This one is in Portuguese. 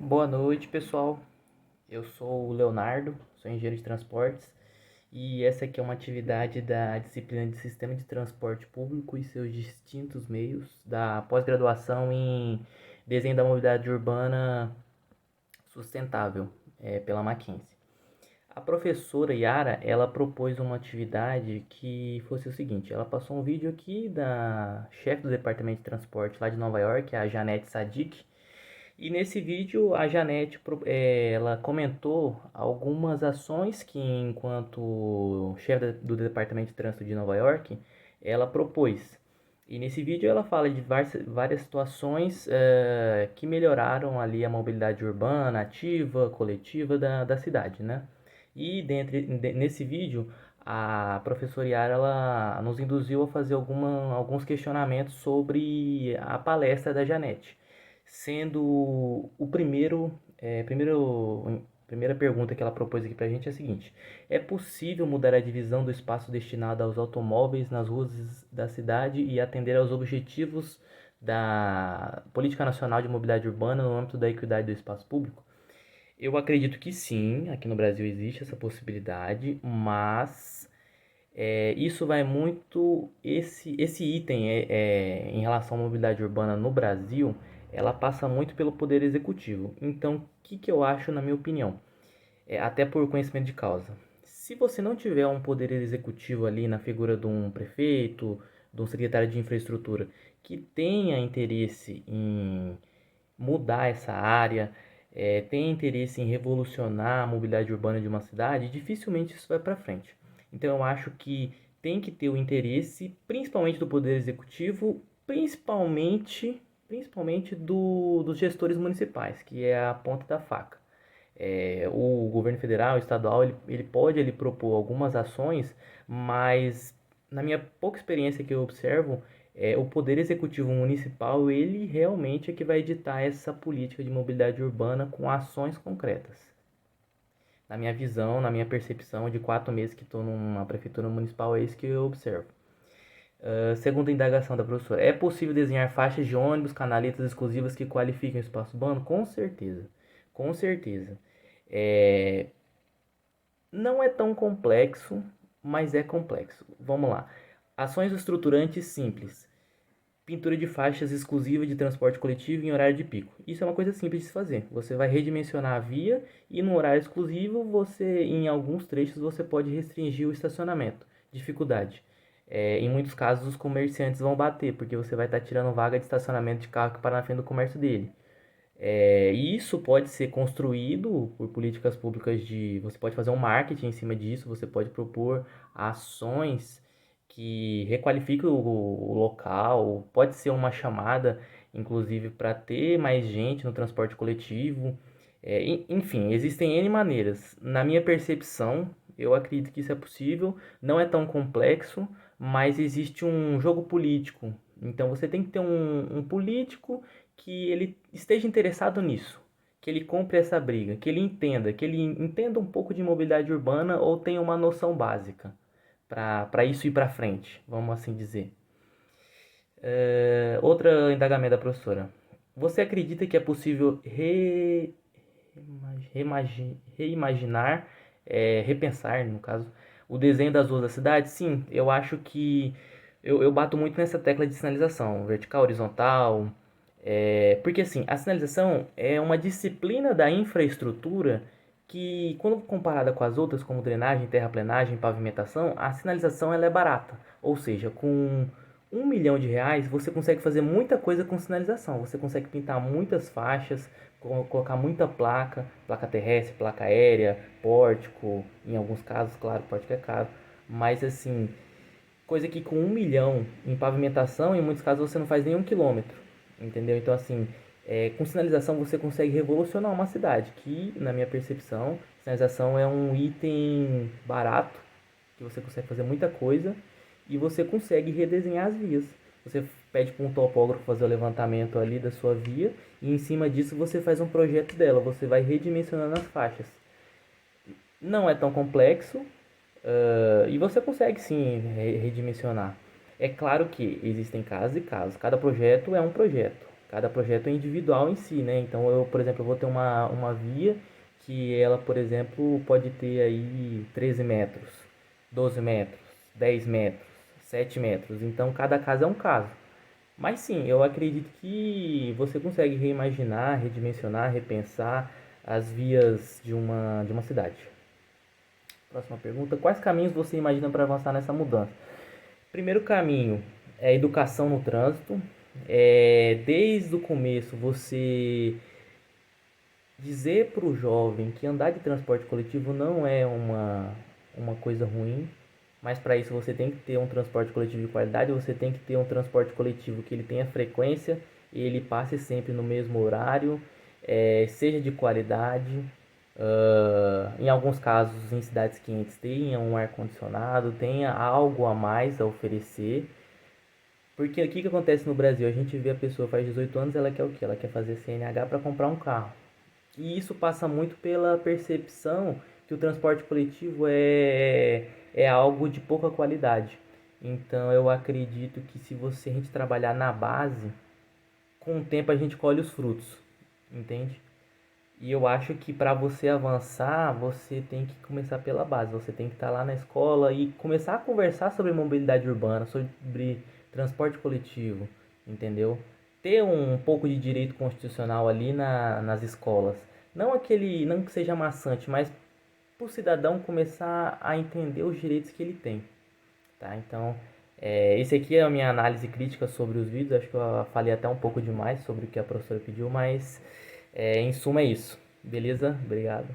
Boa noite, pessoal. Eu sou o Leonardo, sou engenheiro de transportes e essa aqui é uma atividade da disciplina de Sistema de Transporte Público e seus distintos meios da pós-graduação em Desenho da Mobilidade Urbana Sustentável, pela Mackenzie. A professora Yara, ela propôs uma atividade que fosse o seguinte: ela passou um vídeo aqui da chefe do departamento de transporte lá de Nova York, a Janete Sadik, e nesse vídeo a Janete ela comentou algumas ações que, enquanto chefe do Departamento de Trânsito de Nova York, ela propôs. E nesse vídeo ela fala de várias situações que melhoraram ali a mobilidade urbana, ativa, coletiva da cidade, né? E nesse vídeo a professora Yara ela nos induziu a fazer alguns questionamentos sobre a palestra da Janete, sendo o primeira pergunta que ela propôs aqui pra gente é a seguinte: é possível mudar a divisão do espaço destinado aos automóveis nas ruas da cidade e atender aos objetivos da Política Nacional de Mobilidade Urbana no âmbito da equidade do espaço público? Eu acredito que sim, aqui no Brasil existe essa possibilidade, mas isso vai muito. Esse item em relação à mobilidade urbana no Brasil, ela passa muito pelo Poder Executivo. Então, o que eu acho, na minha opinião? Até por conhecimento de causa. Se você não tiver um Poder Executivo ali na figura de um prefeito, de um secretário de infraestrutura, que tenha interesse em mudar essa área, tem interesse em revolucionar a mobilidade urbana de uma cidade, dificilmente isso vai para frente. Então eu acho que tem que ter o interesse, principalmente do Poder Executivo, principalmente dos gestores municipais, que é a ponta da faca. O governo federal, estadual, ele pode propor algumas ações, mas na minha pouca experiência que eu observo, o poder executivo municipal, ele realmente é que vai editar essa política de mobilidade urbana com ações concretas. Na minha visão, na minha percepção, de 4 meses que estou numa prefeitura municipal, é isso que eu observo. Segundo a indagação da professora, é possível desenhar faixas de ônibus, canaletas exclusivas que qualifiquem o espaço urbano? Com certeza, com certeza. É, não é tão complexo, mas é complexo. Vamos lá. Ações estruturantes simples. Pintura de faixas exclusiva de transporte coletivo em horário de pico. Isso é uma coisa simples de se fazer. Você vai redimensionar a via e no horário exclusivo, em alguns trechos, você pode restringir o estacionamento. Dificuldade. Em muitos casos, os comerciantes vão bater, porque você vai estar tirando vaga de estacionamento de carro que para na frente do comércio dele. Isso pode ser construído por políticas públicas de. Você pode fazer um marketing em cima disso, você pode propor ações que requalificam o local, pode ser uma chamada, inclusive, para ter mais gente no transporte coletivo. Enfim, existem N maneiras. Na minha percepção, eu acredito que isso é possível, não é tão complexo, mas existe um jogo político. Então você tem que ter um político que ele esteja interessado nisso, que ele compre essa briga, que ele entenda um pouco de mobilidade urbana ou tenha uma noção básica para isso ir para frente, vamos assim dizer. Outra indagamento da professora. Você acredita que é possível reimaginar, repensar, no caso, o desenho das ruas da cidade? Sim, eu acho que eu bato muito nessa tecla de sinalização, vertical, horizontal, porque assim, a sinalização é uma disciplina da infraestrutura que, quando comparada com as outras, como drenagem, terraplenagem, pavimentação, a sinalização ela é barata. Ou seja, com R$ 1 milhão você consegue fazer muita coisa com sinalização. Você consegue pintar muitas faixas, colocar muita placa, placa terrestre, placa aérea, pórtico, em alguns casos, claro, pórtico é caro, mas assim, coisa que com 1 milhão em pavimentação, em muitos casos você não faz nem 1 quilômetro, entendeu? Então, assim, com sinalização você consegue revolucionar uma cidade, que, na minha percepção, sinalização é um item barato, que você consegue fazer muita coisa, e você consegue redesenhar as vias. Você pede para um topógrafo fazer o levantamento ali da sua via, e em cima disso você faz um projeto dela, você vai redimensionando as faixas. Não é tão complexo, e você consegue sim redimensionar. É claro que existem casos e casos. Cada projeto é um projeto. Cada projeto é individual em si, né? Então eu, por exemplo, eu vou ter uma via que ela, por exemplo, pode ter aí 13 metros, 12 metros, 10 metros, 7 metros. Então cada caso é um caso. Mas sim, eu acredito que você consegue reimaginar, redimensionar, repensar as vias de uma cidade. Próxima pergunta: quais caminhos você imagina para avançar nessa mudança? Primeiro caminho é a educação no trânsito. Desde o começo você dizer para o jovem que andar de transporte coletivo não é uma coisa ruim, mas para isso você tem que ter um transporte coletivo de qualidade, você tem que ter um transporte coletivo que ele tenha frequência e ele passe sempre no mesmo horário, seja de qualidade. Em alguns casos, em cidades quentes, tenha um ar-condicionado, tenha algo a mais a oferecer. Porque o que que acontece no Brasil? A gente vê a pessoa faz 18 anos, ela quer o quê? Ela quer fazer CNH para comprar um carro. E isso passa muito pela percepção que o transporte coletivo é algo de pouca qualidade. Então eu acredito que se você a gente trabalhar na base, com o tempo a gente colhe os frutos, entende? E eu acho que para você avançar, você tem que começar pela base. Você tem que estar lá na escola e começar a conversar sobre mobilidade urbana, sobre transporte coletivo, entendeu? Ter um pouco de direito constitucional ali nas escolas. Não que seja maçante, mas para o cidadão começar a entender os direitos que ele tem, tá? Então, esse aqui é a minha análise crítica sobre os vídeos. Acho que eu falei até um pouco demais sobre o que a professora pediu, mas em suma é isso. Beleza? Obrigado.